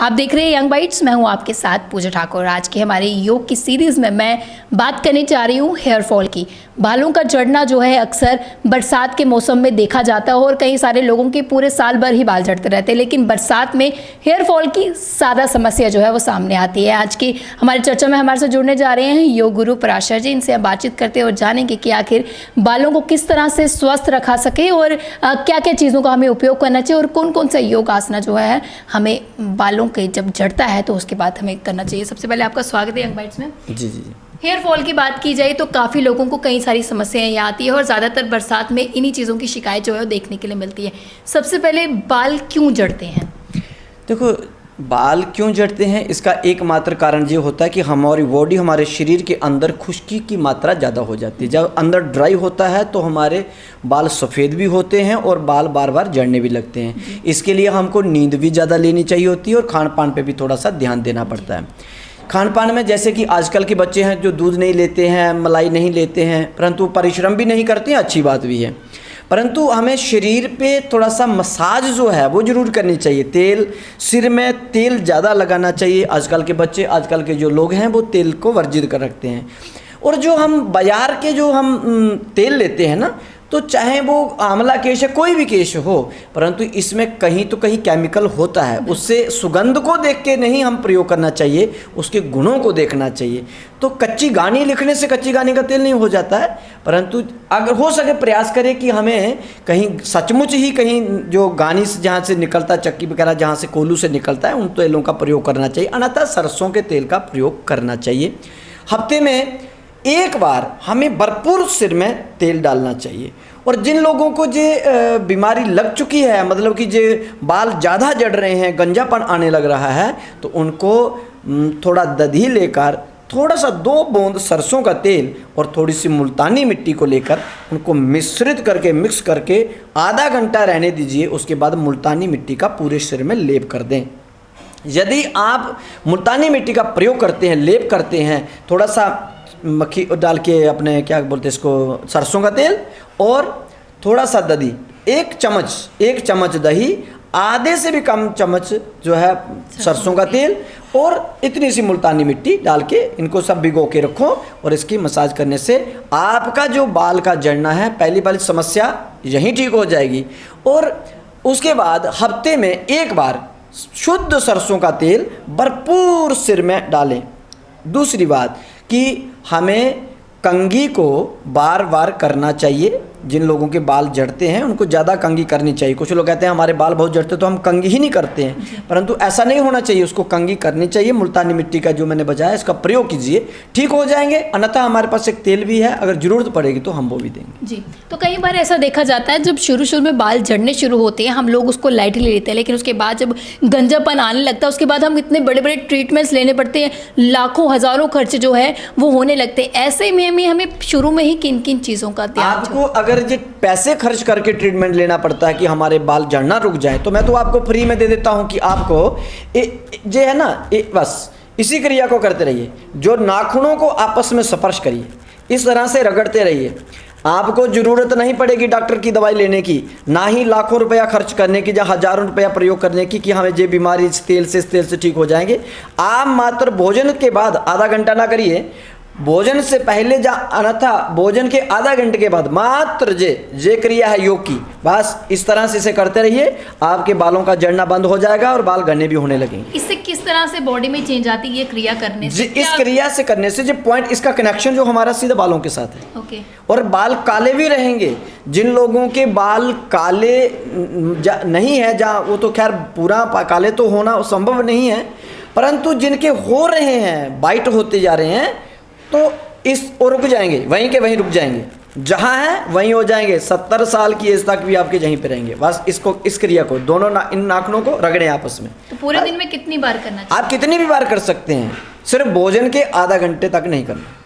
आप देख रहे हैं यंग बाइट्स, मैं हूं आपके साथ पूजा ठाकुर। आज के हमारे योग की सीरीज़ में मैं बात करने जा रही हूं हेयर फॉल की। बालों का झड़ना जो है अक्सर बरसात के मौसम में देखा जाता है और कई सारे लोगों के पूरे साल भर ही बाल झड़ते रहते हैं, लेकिन बरसात में हेयर फॉल की ज़्यादा समस्या जो है वो सामने आती है। आज की हमारी चर्चा में हमारे साथ जुड़ने जा रहे हैं योग गुरु पराशर जी। इनसे हम बातचीत करते हैं और जानेंगे कि आखिर बालों को किस तरह से स्वस्थ रखा सके और क्या क्या चीज़ों का हमें उपयोग करना चाहिए और कौन कौन सा योग आसना जो है हमें बालों के जब झड़ता है तो उसके बाद हमें करना चाहिए। सबसे पहले आपका स्वागत है यंग बाइट्स में। जी जी। हेयर फॉल की बात की जाए तो काफ़ी लोगों को कई सारी समस्याएं आती है और ज़्यादातर बरसात में इन्हीं चीज़ों की शिकायत जो है वो देखने के लिए मिलती है। सबसे पहले बाल क्यों झड़ते हैं? देखो, बाल क्यों झड़ते हैं इसका एकमात्र कारण ये होता है कि हमारी बॉडी, हमारे शरीर के अंदर खुश्की की मात्रा ज़्यादा हो जाती है। जब अंदर ड्राई होता है तो हमारे बाल सफ़ेद भी होते हैं और बाल बार बार झड़ने भी लगते हैं। इसके लिए हमको नींद भी ज़्यादा लेनी चाहिए होती है और खान पान पे भी थोड़ा सा ध्यान देना पड़ता है। खान पान में जैसे कि आजकल के बच्चे हैं जो दूध नहीं लेते हैं, मलाई नहीं लेते हैं, परंतु परिश्रम भी नहीं करते हैं, अच्छी बात भी है, परंतु हमें शरीर पे थोड़ा सा मसाज जो है वो ज़रूर करनी चाहिए। तेल, सिर में तेल ज़्यादा लगाना चाहिए। आजकल के बच्चे, आजकल के जो लोग हैं वो तेल को वर्जित कर रखते हैं। और जो हम बाज़ार के जो हम तेल लेते हैं ना, तो चाहे वो आंवला केश है, कोई भी केश हो, परंतु इसमें कहीं तो कहीं केमिकल होता है। उससे सुगंध को देख के नहीं हम प्रयोग करना चाहिए, उसके गुणों को देखना चाहिए। तो कच्ची घानी लिखने से कच्ची घानी का तेल नहीं हो जाता है, परंतु अगर हो सके प्रयास करें कि हमें कहीं सचमुच ही कहीं जो घानी से जहाँ से निकलता, चक्की वगैरह जहाँ से कोल्हू से निकलता है, उन तेलों का प्रयोग करना चाहिए, अन्यथा सरसों के तेल का प्रयोग करना चाहिए। हफ्ते में एक बार हमें भरपूर सिर में तेल डालना चाहिए। और जिन लोगों को जो बीमारी लग चुकी है, मतलब कि जो बाल ज़्यादा जड़ रहे हैं, गंजापन आने लग रहा है, तो उनको थोड़ा दही लेकर थोड़ा सा 2 बूंद सरसों का तेल और थोड़ी सी मुल्तानी मिट्टी को लेकर उनको मिश्रित करके, मिक्स करके आधा घंटा रहने दीजिए। उसके बाद मुल्तानी मिट्टी का पूरे सिर में लेप कर दें। यदि आप मुल्तानी मिट्टी का प्रयोग करते हैं, लेप करते हैं, थोड़ा सा मक्खी डाल के, अपने क्या बोलते हैं इसको, सरसों का तेल और थोड़ा सा दही, 1 चम्मच दही, आधे से भी कम चम्मच जो है सरसों का तेल और इतनी सी मुल्तानी मिट्टी डाल के इनको सब भिगो के रखो और इसकी मसाज करने से आपका जो बाल का झड़ना है, पहली वाली समस्या यहीं ठीक हो जाएगी। और उसके बाद हफ्ते में एक बार शुद्ध सरसों का तेल भरपूर सिर में डालें। दूसरी बात कि हमें कंघी को बार बार करना चाहिए। जिन लोगों के बाल झड़ते हैं उनको ज़्यादा कंघी करनी चाहिए। कुछ लोग कहते हैं हमारे बाल बहुत झड़ते तो हम कंघी ही नहीं करते हैं, परंतु ऐसा नहीं होना चाहिए, उसको कंघी करनी चाहिए। मुल्तानी मिट्टी का जो मैंने बताया इसका प्रयोग कीजिए, ठीक हो जाएंगे। अन्यथा हमारे पास एक तेल भी है, अगर ज़रूरत पड़ेगी तो हम वो भी देंगे। जी, तो कई बार ऐसा देखा जाता है जब शुरू में बाल झड़ने शुरू होते हैं हम लोग उसको लाइटली लेते हैं, लेकिन उसके बाद जब गंजापन आने लगता है उसके बाद हम इतने बड़े बड़े ट्रीटमेंट्स लेने पड़ते हैं, लाखों हज़ारों खर्च जो है वो होने लगते हैं। ऐसे में हमें शुरू में ही किन किन चीज़ों का ध्यान, आपको अगर ये पैसे खर्च करके ट्रीटमेंट लेना पड़ता है कि हमारे बाल झड़ना रुक जाए, तो मैं तो आपको फ्री में दे देता हूं कि आपको जो है ना, बस इसी क्रिया को करते रहिए। जो नाखूनों को आपस में स्पर्श करिए, इस तरह से रगड़ते रहिए। आपको ज़रूरत नहीं पड़ेगी डॉक्टर की दवाई लेने की, ना ही लाखों रुपया खर्च करने की या हज़ारों रुपया प्रयोग करने की कि हमें ये बीमारी इस तेल से ठीक हो जाएंगे। आप मात्र भोजन के बाद आधा घंटा ना करिए, भोजन से पहले अन्यथा भोजन के आधा घंटे के बाद मात्र जे क्रिया है योग की, बस इस तरह से इसे करते रहिए। आपके बालों का झड़ना बंद हो जाएगा और बाल घने भी होने लगेंगे। इससे किस तरह से बॉडी में चेंज आती है ये क्रिया करने से? इस क्रिया से करने से जो पॉइंट, इसका कनेक्शन जो हमारा सीधे बालों के साथ है। ओके। और बाल काले भी रहेंगे। जिन लोगों के बाल काले नहीं है, जहाँ वो तो खैर पूरा काले तो होना संभव नहीं है, परंतु जिनके हो रहे हैं, वाइट होते जा रहे हैं, तो इस और रुक जाएंगे, वहीं के वहीं रुक जाएंगे, जहाँ है वहीं हो जाएंगे। 70 साल की एज तक भी आपके यहीं पे रहेंगे। बस इसको, इस क्रिया को, दोनों इन नाखूनों को रगड़े आपस में। तो पूरे दिन में कितनी बार करना चाहिए? आप कितनी भी बार कर सकते हैं, सिर्फ भोजन के आधा घंटे तक नहीं करना।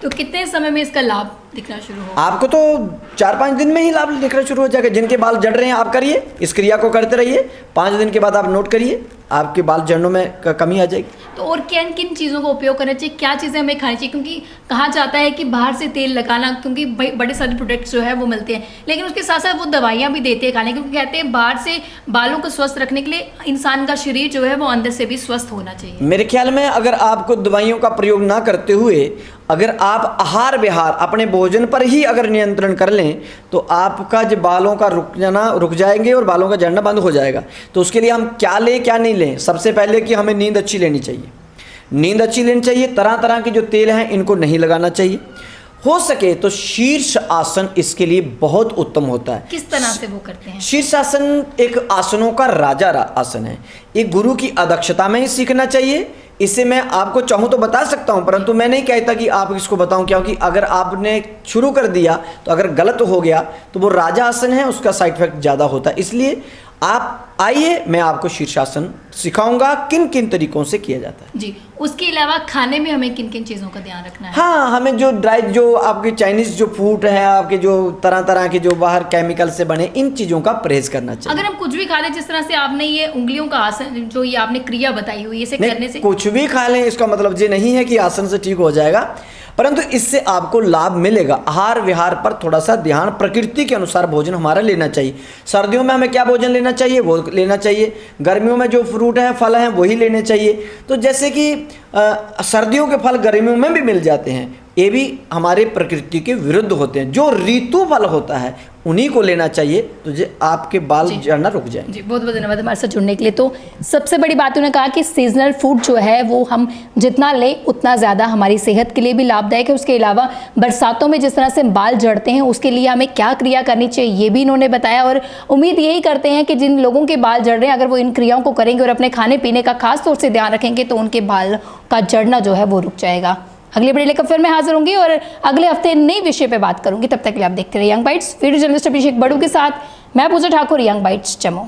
तो कितने समय में इसका लाभ दिखना शुरू हो। आपको तो 4-5 दिन में ही लाभ दिखना शुरू हो जाएगा। जिनके बाल जड़ रहे हैं आप करिए, इस क्रिया को करते रहिए, 5 दिन के बाद आप नोट करिए आपके बाल झड़नों में कमी आ जाएगी। तो और किन किन चीज़ों का उपयोग करना चाहिए, क्या चीज़ें हमें खानी चाहिए? क्योंकि कहा जाता है कि बाहर से तेल लगाना, क्योंकि बड़े सारे प्रोडक्ट्स जो है वो मिलते हैं, लेकिन उसके साथ साथ वो दवाइयाँ भी देते हैं खाने, क्योंकि कहते हैं बाहर से बालों को स्वस्थ रखने के लिए इंसान का शरीर जो है वो अंदर से भी स्वस्थ होना चाहिए। मेरे ख्याल में अगर आपको दवाइयों का प्रयोग ना करते हुए अगर आप आहार विहार अपने भोजन पर ही अगर नियंत्रण कर लें तो आपका जो बालों का रुक जाएंगे और बालों का झड़ना बंद हो जाएगा। तो उसके लिए हम क्या लें क्या नहीं लें? सबसे पहले कि हमें नींद अच्छी लेनी चाहिए, नींद अच्छी लेनी चाहिए। तरह तरह के जो तेल हैं इनको नहीं लगाना चाहिए। हो सके तो शीर्ष आसन इसके लिए बहुत उत्तम होता है। किस तरह से वो करते हैं? शीर्ष आसन एक आसनों का राजा आसन है। एक गुरु की अध्यक्षता में ही सीखना चाहिए। इसे मैं आपको चाहूँ तो बता सकता हूँ, परंतु मैं नहीं कहता कि आप इसको बताऊँ, क्योंकि अगर आपने शुरू कर दिया तो अगर गलत हो गया तो वो राजा आसन है, उसका साइड इफेक्ट ज़्यादा होता है। इसलिए आप आइए, मैं आपको शीर्षासन सिखाऊंगा किन किन तरीकों से किया जाता है। जी, उसके अलावा खाने में हमें किन किन चीज़ों का ध्यान रखना है? हाँ, हमें जो जो आपके चाइनीज़ जो फूड है, आपके जो तरह तरह के जो बाहर केमिकल से बने, इन चीज़ों का परहेज करना चाहिए। अगर हम कुछ भी खा लें, जिस तरह से आपने ये उंगलियों का आसन जो ये आपने क्रिया बताई हुई, इसे करने से कुछ भी खा लें इसका मतलब ये नहीं है कि आसन से ठीक हो जाएगा, परंतु इससे आपको लाभ मिलेगा। आहार विहार पर थोड़ा सा ध्यान, प्रकृति के अनुसार भोजन हमारा लेना चाहिए। सर्दियों में हमें क्या भोजन लेना चाहिए वो लेना चाहिए, गर्मियों में जो फ्रूट है फल हैं वही लेने चाहिए। तो जैसे कि सर्दियों के फल गर्मियों में भी मिल जाते हैं, ये भी हमारे प्रकृति के विरुद्ध होते हैं। जो ऋतु फल होता है उन्हीं को लेना चाहिए, तो जो आपके बाल झड़ना रुक जाए। जी, बहुत बहुत धन्यवाद हमारे साथ जुड़ने के लिए। तो सबसे बड़ी बात उन्होंने कहा कि सीजनल फूड जो है वो हम जितना लें उतना ज़्यादा हमारी सेहत के लिए भी लाभदायक है। उसके अलावा बरसातों में जिस तरह से बाल झड़ते हैं उसके लिए हमें क्या क्रिया करनी चाहिए ये भी इन्होंने बताया, और उम्मीद यही करते हैं कि जिन लोगों के बाल झड़ रहे हैं अगर वो इन क्रियाओं को करेंगे और अपने खाने पीने का खास तौर से ध्यान रखेंगे तो उनके बाल का झड़ना जो है वो रुक जाएगा। अगले वीडियो लेकर फिर मैं हाजिर होंगी और अगले हफ्ते नई विषय पे बात करूंगी। तब तक के लिए आप देखते रहिए यंग बाइट्स, वीडियो जर्नलिस्ट अभिषेक बड़ू के साथ मैं पूजा ठाकुर, यंग बाइट्स जम्मू।